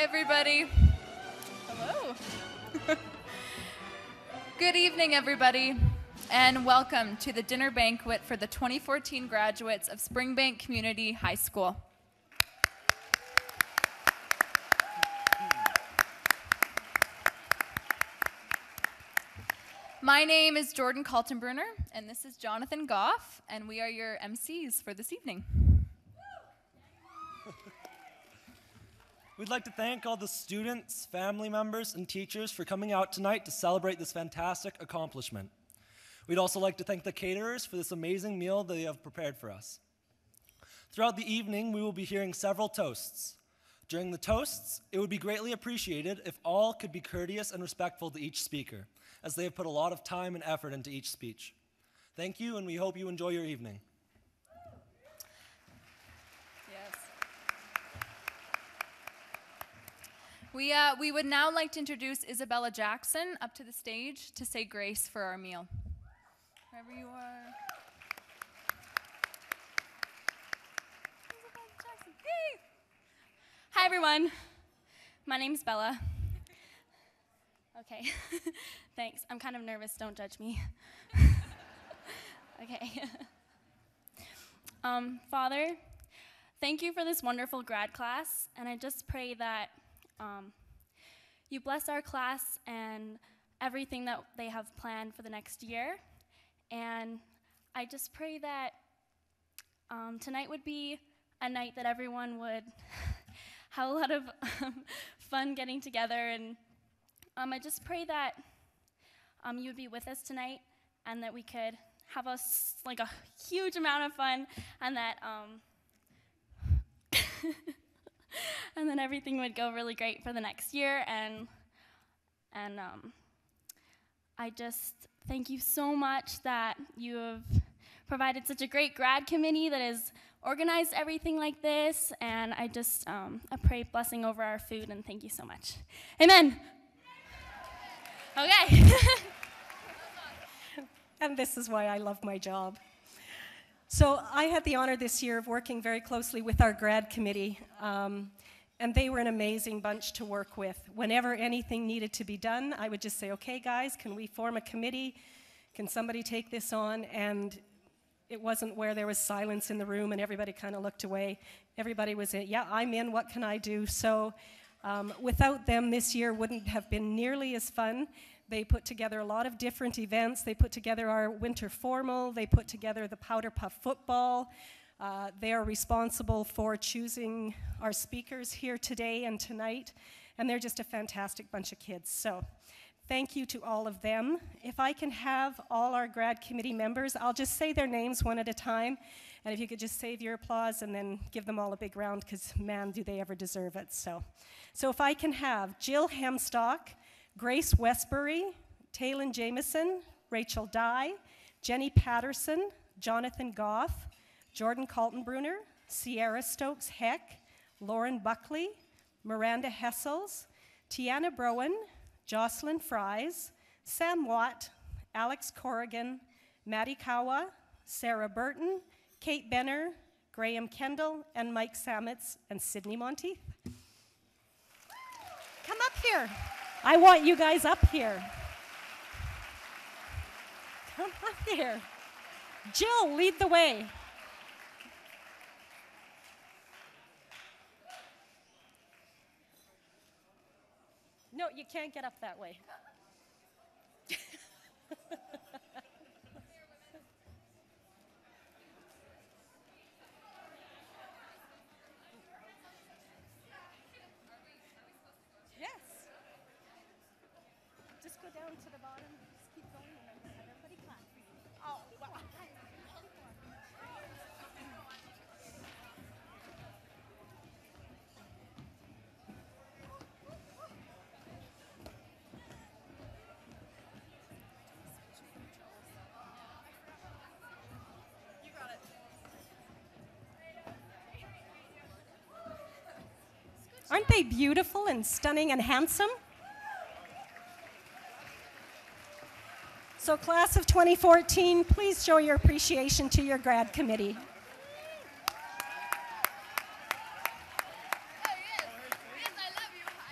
everybody. Hello. Good evening, everybody, and welcome to the dinner banquet for the 2014 graduates of Springbank Community High School. My name is Jordan Kaltenbrunner, and this is Jonathan Goff, and we are your MCs for this evening. We'd like to thank all the students, family members, and teachers for coming out tonight to celebrate this fantastic accomplishment. We'd also like to thank the caterers for this amazing meal they have prepared for us. Throughout the evening, we will be hearing several toasts. During the toasts, it would be greatly appreciated if all could be courteous and respectful to each speaker, as they have put a lot of time and effort into each speech. Thank you, and we hope you enjoy your evening. We would now like to introduce Isabella Jackson up to the stage to say grace for our meal. Wherever you are. Isabella Jackson. Hey! Hi, everyone. My name's Bella. Okay, thanks. I'm kind of nervous. Don't judge me. Okay. Father, thank you for this wonderful grad class, and I just pray that you bless our class and everything that they have planned for the next year. And I just pray that tonight would be a night that everyone would have a lot of fun getting together. And I just pray that you would be with us tonight and that we could have a huge amount of fun, and that and then everything would go really great for the next year. And I just thank you so much that you have provided such a great grad committee that has organized everything like this. And I just I pray blessing over our food, and thank you so much. Amen. Okay. And this is why I love my job. So I had the honor this year of working very closely with our grad committee, and they were an amazing bunch to work with. Whenever anything needed to be done, I would just say, okay, guys, can we form a committee? Can somebody take this on? And it wasn't where there was silence in the room and everybody kind of looked away. Everybody was in, yeah, I'm in, what can I do? So without them, this year wouldn't have been nearly as fun. They put together a lot of different events. They put together our winter formal. They put together the Powder Puff football. They are responsible for choosing our speakers here today and tonight. And they're just a fantastic bunch of kids. So thank you to all of them. If I can have all our grad committee members, I'll just say their names one at a time. And if you could just save your applause and then give them all a big round, because man, do they ever deserve it. So if I can have Jill Hemstock, Grace Westbury, Taylin Jameson, Rachel Dye, Jenny Patterson, Jonathan Goff, Jordan Kaltenbrunner, Sierra Stokes Heck, Lauren Buckley, Miranda Hessels, Tiana Browen, Jocelyn Fries, Sam Watt, Alex Corrigan, Maddie Kawa, Sarah Burton, Kate Benner, Graham Kendall, and Mike Sametz, and Sydney Monteith. Come up here. I want you guys up here. Come up here. Jill, lead the way. No, you can't get up that way. Just go down to the bottom. Just keep going, and then let everybody clap for you. Oh, wow. You got it. Aren't they beautiful and stunning and handsome? So class of 2014, please show your appreciation to your grad committee. Yes, I love you.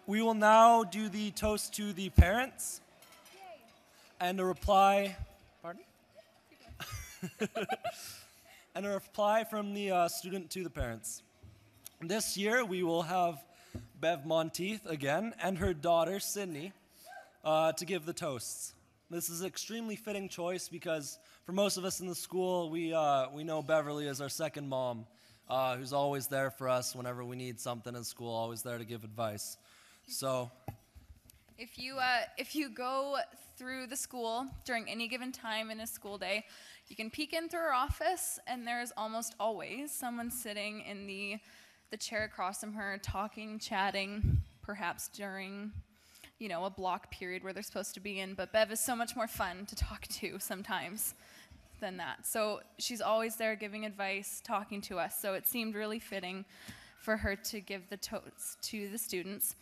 We will now do the toast to the parents. And a reply, pardon? And a reply from the student to the parents. This year, we will have Bev Monteith again and her daughter, Sydney, to give the toasts. This is an extremely fitting choice because for most of us in the school, we know Beverly as our second mom, who's always there for us whenever we need something in school, always there to give advice. So, if you go through the school during any given time in a school day, you can peek in through our office, and there's almost always someone sitting in the chair across from her, talking, chatting, perhaps during, a block period where they're supposed to be in. But Bev is so much more fun to talk to sometimes than that. So she's always there giving advice, talking to us. So it seemed really fitting for her to give the toast to the students.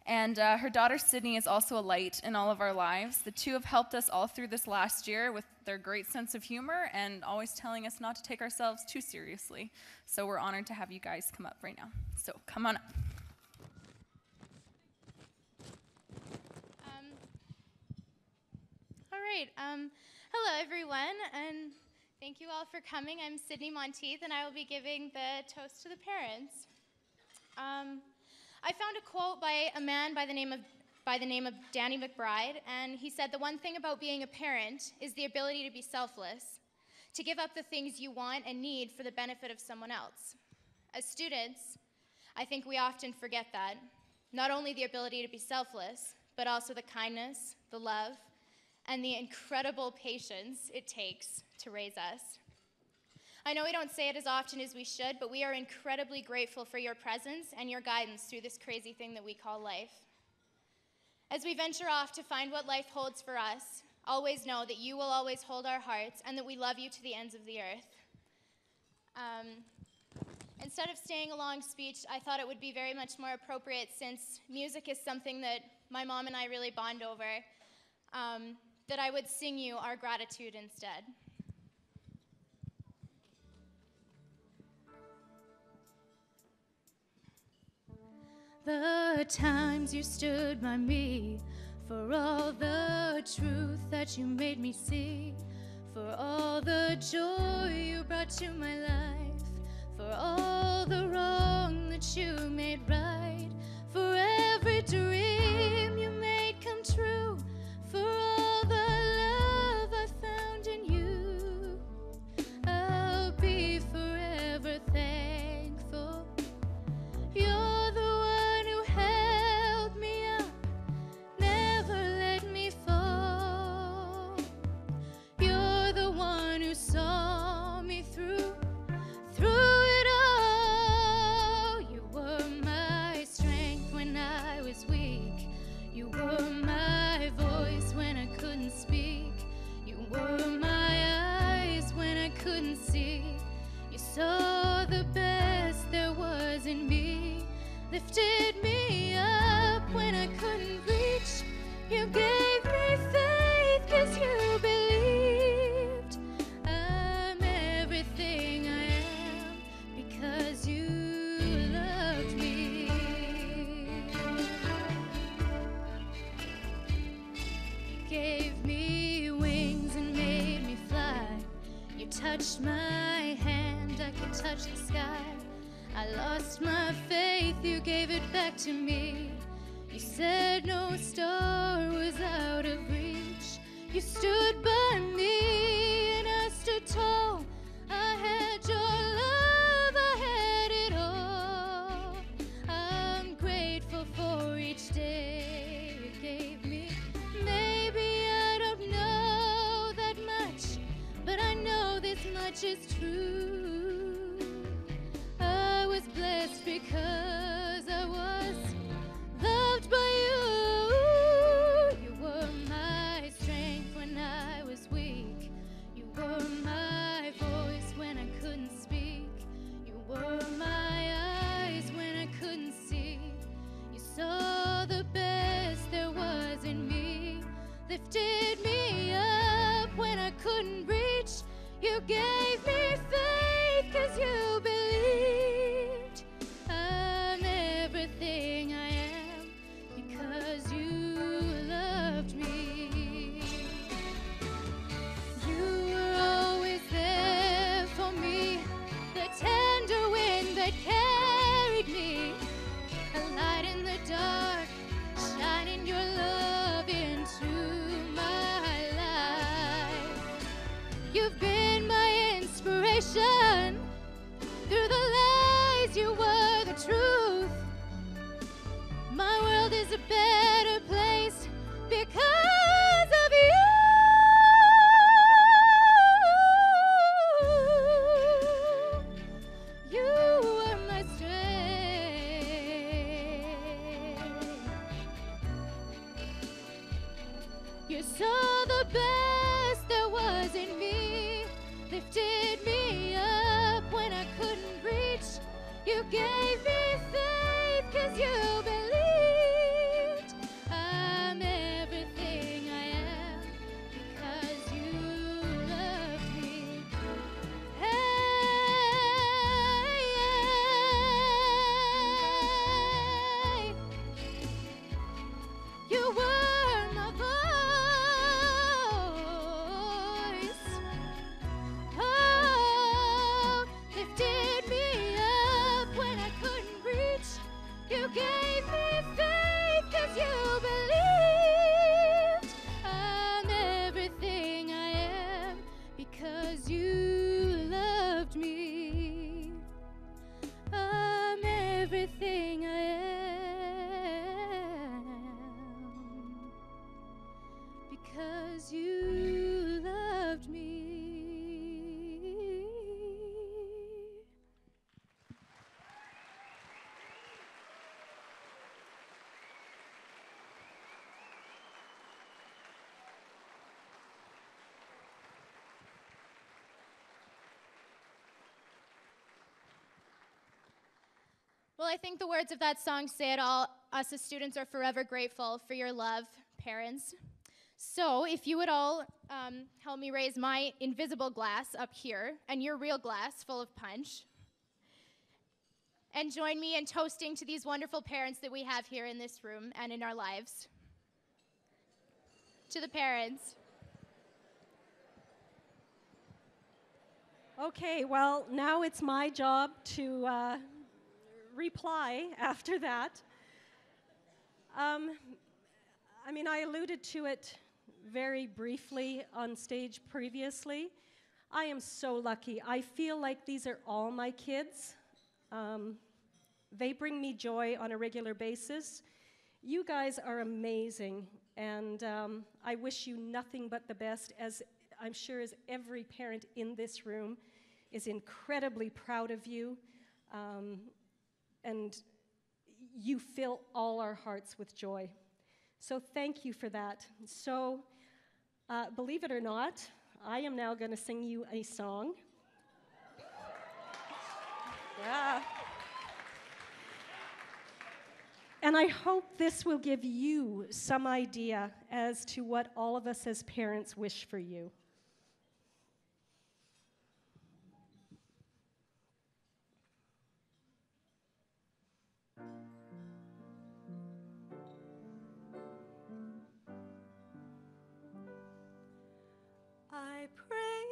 And her daughter, Sydney, is also a light in all of our lives. The two have helped us all through this last year with their great sense of humor and always telling us not to take ourselves too seriously. So we're honored to have you guys come up right now. So come on up. All right. Hello, everyone, and thank you all for coming. I'm Sydney Monteith, and I will be giving the toast to the parents. I found a quote by a man by the name of Danny McBride, and he said, "The one thing about being a parent is the ability to be selfless, to give up the things you want and need for the benefit of someone else." As students, I think we often forget that. Not only the ability to be selfless, but also the kindness, the love, and the incredible patience it takes to raise us. I know we don't say it as often as we should, but we are incredibly grateful for your presence and your guidance through this crazy thing that we call life. As we venture off to find what life holds for us, always know that you will always hold our hearts and that we love you to the ends of the earth. Instead of staying a long speech, I thought it would be very much more appropriate, since music is something that my mom and I really bond over, that I would sing you our gratitude instead. The times you stood by me, for all the truth that you made me see, for all the joy you brought to my life, for all the wrong that you made right, for every dream you made come true, for all the love I found in you, I'll be forever thankful. You're the one who held me up, never let me fall. You're the one who saw me through it all. You were my strength when I was weak. You were my voice when I couldn't speak. You were my eyes when I couldn't see. You saw the best there was in me, lifted me up when I couldn't reach. You gave me faith 'cause you believed. I'm everything I am because you loved me. You gave me wings and made me fly. You touched my hand, I could touch the sky. I lost my faith, you gave it back to me. You said no star was out of reach. You stood by me and I stood tall. I had your love, I had it all. I'm grateful for each day you gave me. Maybe I don't know that much, but I know this much is true. I was blessed because I was loved by you. You were my strength when I was weak. You were my voice when I couldn't speak. You were my eyes when I couldn't see. You saw the best there was in me, lifted me up when I couldn't reach. You gave me faith 'cause you believed. I'm everything I am a better place because of you. You are my strength. You saw the best there was in me, lifted me up when I couldn't reach. You gave me faith 'cause you believed. I'm everything I am because you loved me. Hey, you were my voice. Oh, lifted me up when I couldn't reach. You gave me faith 'cause you believed. I'm everything I am because you loved me. I'm everything I am because you loved me. Well, I think the words of that song say it all. Us as students are forever grateful for your love, parents. So if you would all help me raise my invisible glass up here and your real glass full of punch, and join me in toasting to these wonderful parents that we have here in this room and in our lives. To the parents. Okay, well, now it's my job to reply after that. I alluded to it very briefly on stage previously. I am so lucky. I feel like these are all my kids. They bring me joy on a regular basis. You guys are amazing, and I wish you nothing but the best, as I'm sure as every parent in this room is incredibly proud of you, and you fill all our hearts with joy. So thank you for that. So believe it or not, I am now going to sing you a song. Yeah. And I hope this will give you some idea as to what all of us as parents wish for you. I pray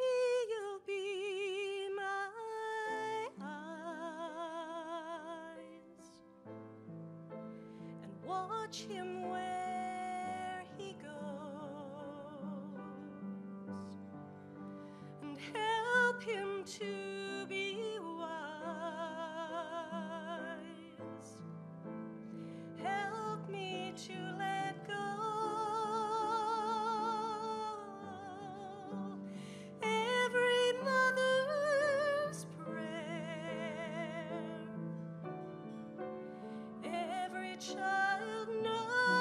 you'll be my eyes and watch him where he goes and help him to be wise. Help me to let go. Every mother's prayer, every child knows.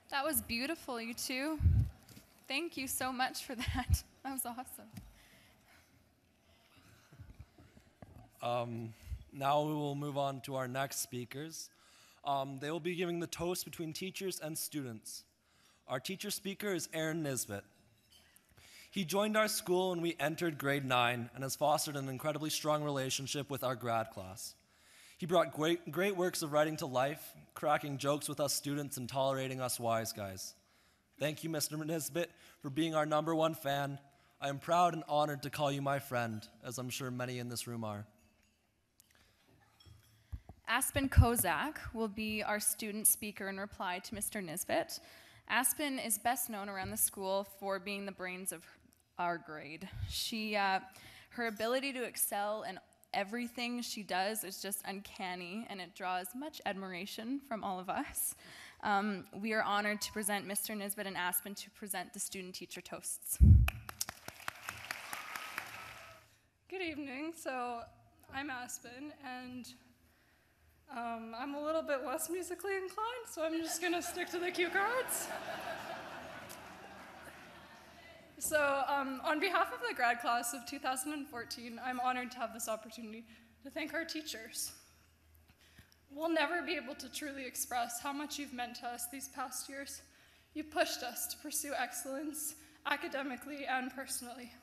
That was beautiful, you two. Thank you so much for that. That was awesome. Now we will move on to our next speakers. They will be giving the toast between teachers and students. Our teacher speaker is Aaron Nisbet. He joined our school when we entered grade 9 and has fostered an incredibly strong relationship with our grad class. He brought great works of writing to life, cracking jokes with us students and tolerating us wise guys. Thank you, Mr. Nisbet, for being our #1 fan. I am proud and honored to call you my friend, as I'm sure many in this room are. Aspen Kozak will be our student speaker in reply to Mr. Nisbet. Aspen is best known around the school for being the brains of our grade. Her ability to excel in everything she does is just uncanny, and it draws much admiration from all of us. We are honored to present Mr. Nisbet and Aspen to present the student-teacher toasts. Good evening. So I'm Aspen, and I'm a little bit less musically inclined, so I'm just going to stick to the cue cards. So on behalf of the grad class of 2014, I'm honored to have this opportunity to thank our teachers. We'll never be able to truly express how much you've meant to us these past years. You pushed us to pursue excellence academically and personally.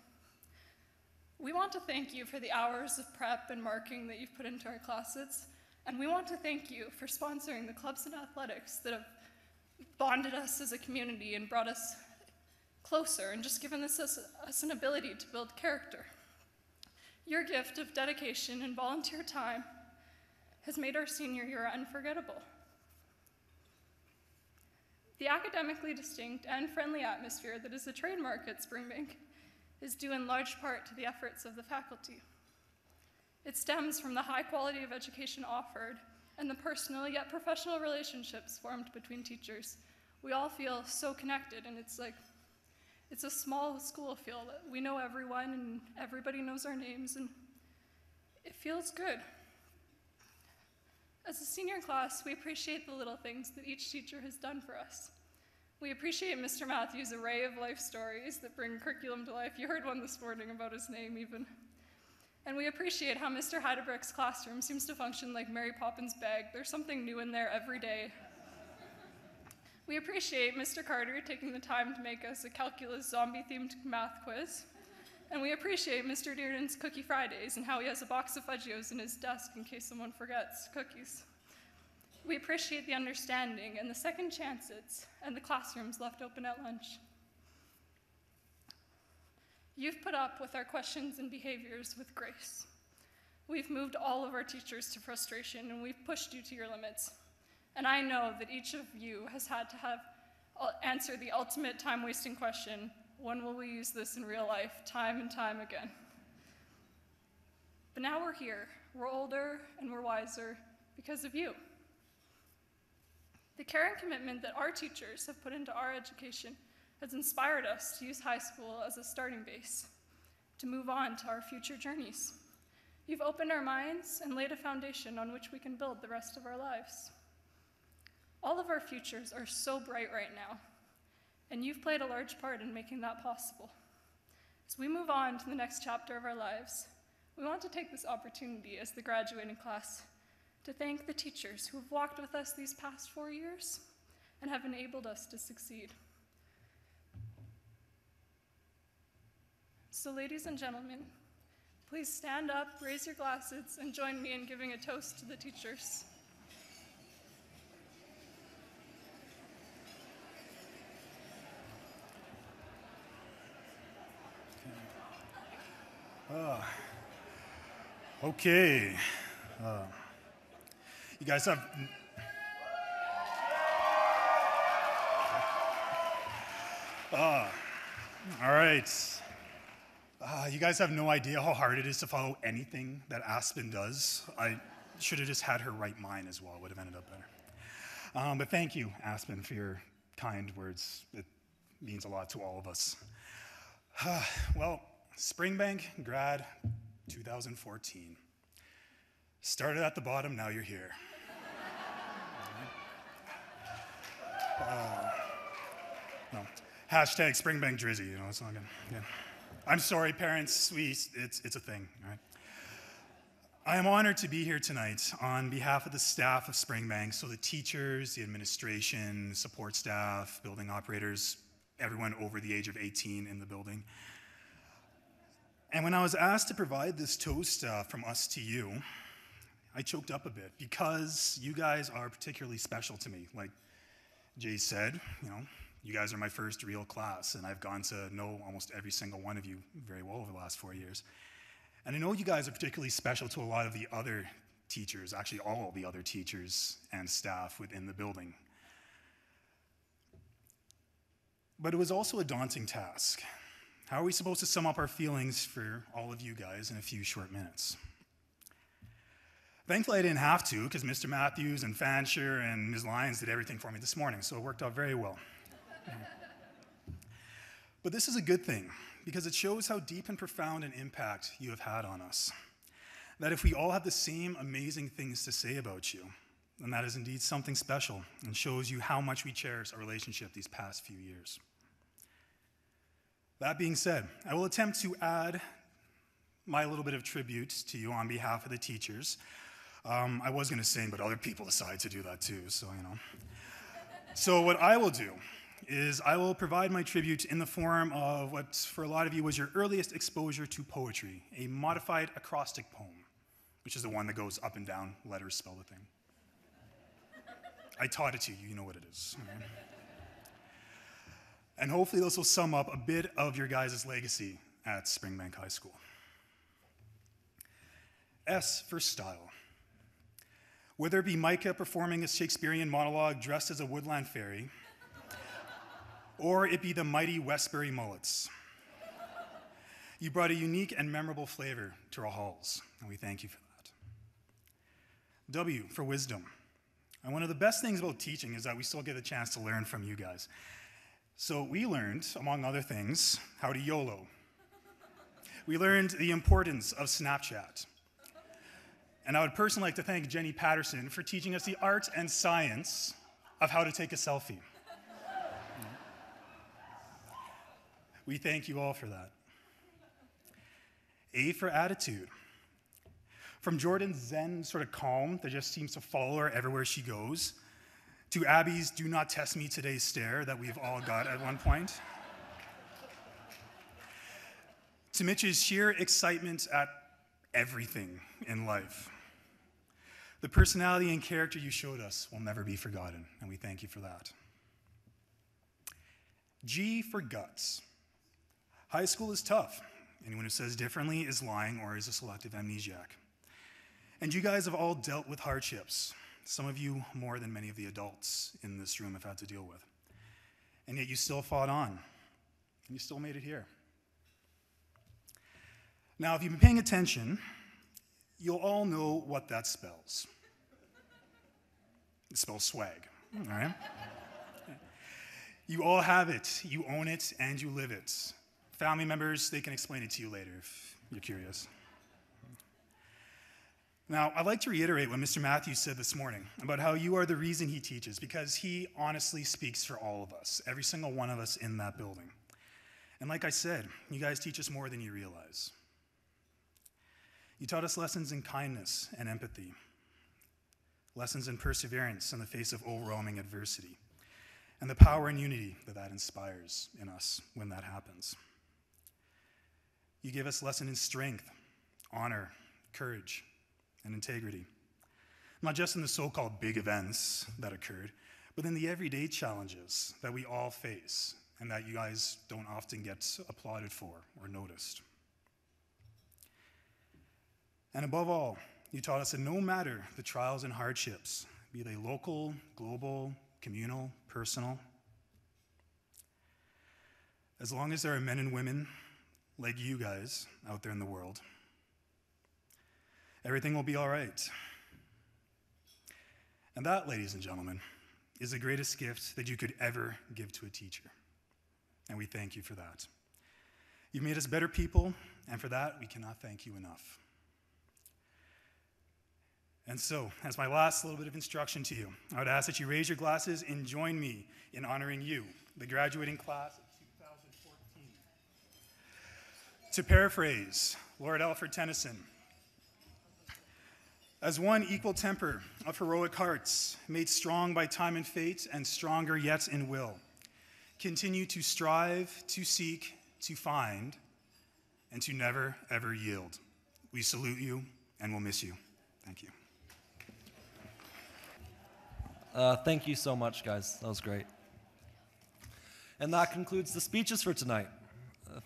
We want to thank you for the hours of prep and marking that you've put into our classes, and we want to thank you for sponsoring the clubs and athletics that have bonded us as a community and brought us closer and just given us an ability to build character. Your gift of dedication and volunteer time has made our senior year unforgettable. The academically distinct and friendly atmosphere that is a trademark at Springbank is due in large part to the efforts of the faculty. It stems from the high quality of education offered and the personal yet professional relationships formed between teachers. We all feel so connected, and it's a small school feel that we know everyone and everybody knows our names, and it feels good. As a senior class, we appreciate the little things that each teacher has done for us. We appreciate Mr. Matthews' array of life stories that bring curriculum to life. You heard one this morning about his name even. And we appreciate how Mr. Heidebrecht's classroom seems to function like Mary Poppins' bag. There's something new in there every day. We appreciate Mr. Carter taking the time to make us a calculus zombie-themed math quiz. And we appreciate Mr. Dearden's Cookie Fridays and how he has a box of Fudgios in his desk in case someone forgets cookies. We appreciate the understanding and the second chances and the classrooms left open at lunch. You've put up with our questions and behaviors with grace. We've moved all of our teachers to frustration, and we've pushed you to your limits. And I know that each of you has had to answer the ultimate time-wasting question: when will we use this in real life, time and time again? But now we're here. We're older and we're wiser because of you. The care and commitment that our teachers have put into our education has inspired us to use high school as a starting base, to move on to our future journeys. You've opened our minds and laid a foundation on which we can build the rest of our lives. All of our futures are so bright right now, and you've played a large part in making that possible. As we move on to the next chapter of our lives, we want to take this opportunity as the graduating class to thank the teachers who have walked with us these past 4 years and have enabled us to succeed. So ladies and gentlemen, please stand up, raise your glasses, and join me in giving a toast to the teachers. Okay. You guys have... all right. You guys have no idea how hard it is to follow anything that Aspen does. I should have just had her write mine as well. It would have ended up better. But thank you, Aspen, for your kind words. It means a lot to all of us. Well, Springbank Grad 2014. Started at the bottom, now you're here. No. Hashtag Springbank Drizzy, you know, it's not good. Yeah. I'm sorry, parents, it's a thing, all right? I am honored to be here tonight on behalf of the staff of Springbank, so the teachers, the administration, support staff, building operators, everyone over the age of 18 in the building. And when I was asked to provide this toast from us to you, I choked up a bit because you guys are particularly special to me. Like Jay said, you know, you guys are my first real class, and I've gotten to know almost every single one of you very well over the last 4 years. And I know you guys are particularly special to a lot of the other teachers, actually all the other teachers and staff within the building. But it was also a daunting task. How are we supposed to sum up our feelings for all of you guys in a few short minutes? Thankfully, I didn't have to, because Mr. Matthews and Fancher and Ms. Lyons did everything for me this morning, so it worked out very well. But this is a good thing, because it shows how deep and profound an impact you have had on us. That if we all have the same amazing things to say about you, then that is indeed something special and shows you how much we cherish our relationship these past few years. That being said, I will attempt to add my little bit of tribute to you on behalf of the teachers. I was going to sing, but other people decided to do that too, so you know. So what I will do is I will provide my tribute in the form of what for a lot of you was your earliest exposure to poetry, a modified acrostic poem, which is the one that goes up and down, letters spell the thing. I taught it to you, you know what it is. Okay? And hopefully this will sum up a bit of your guys' legacy at Springbank High School. S for style. Whether it be Micah performing a Shakespearean monologue dressed as a woodland fairy, or it be the mighty Westbury mullets, you brought a unique and memorable flavor to our halls, and we thank you for that. W for wisdom. And one of the best things about teaching is that we still get a chance to learn from you guys. So we learned, among other things, how to YOLO. We learned the importance of Snapchat. And I would personally like to thank Jenny Patterson for teaching us the art and science of how to take a selfie. We thank you all for that. A for attitude. From Jordan's zen sort of calm that just seems to follow her everywhere she goes, to Abby's do not test me today stare that we've all got at one point, to Mitch's sheer excitement at everything in life. The personality and character you showed us will never be forgotten, and we thank you for that. G for guts. High school is tough. Anyone who says differently is lying or is a selective amnesiac. And you guys have all dealt with hardships, some of you more than many of the adults in this room have had to deal with. And yet you still fought on, and you still made it here. Now, if you've been paying attention, you'll all know what that spells. It spells swag, all right? You all have it, you own it, and you live it. Family members, they can explain it to you later if you're curious. Now, I'd like to reiterate what Mr. Matthews said this morning about how you are the reason he teaches, because he honestly speaks for all of us, every single one of us in that building. And like I said, you guys teach us more than you realize. You taught us lessons in kindness and empathy, lessons in perseverance in the face of overwhelming adversity, and the power and unity that inspires in us when that happens. You give us lessons in strength, honor, courage, and integrity. Not just in the so-called big events that occurred, but in the everyday challenges that we all face and that you guys don't often get applauded for or noticed. And above all, you taught us that no matter the trials and hardships, be they local, global, communal, personal, as long as there are men and women like you guys out there in the world, everything will be all right. And that, ladies and gentlemen, is the greatest gift that you could ever give to a teacher. And we thank you for that. You've made us better people, and for that, we cannot thank you enough. And so, as my last little bit of instruction to you, I would ask that you raise your glasses and join me in honoring you, the graduating class of 2014. To paraphrase Lord Alfred Tennyson, as one equal temper of heroic hearts, made strong by time and fate, and stronger yet in will, continue to strive, to seek, to find, and to never, ever yield. We salute you and will miss you. Thank you. Thank you so much, guys. That was great. And that concludes the speeches for tonight.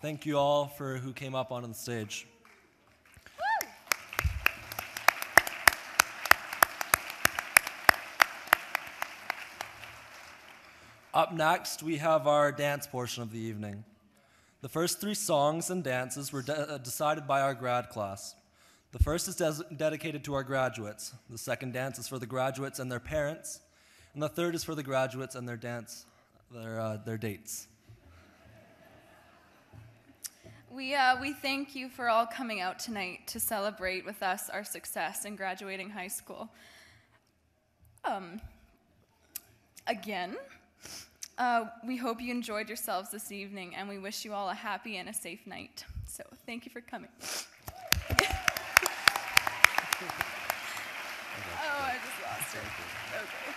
Thank you all for who came up onto the stage. Up next, we have our dance portion of the evening. The first 3 songs and dances were decided by our grad class. The first is dedicated to our graduates. The second dance is for the graduates and their parents. And the third is for the graduates and their dates. We thank you for all coming out tonight to celebrate with us our success in graduating high school. Again, we hope you enjoyed yourselves this evening, and we wish you all a happy and a safe night. So thank you for coming. Oh, I just lost it. Okay.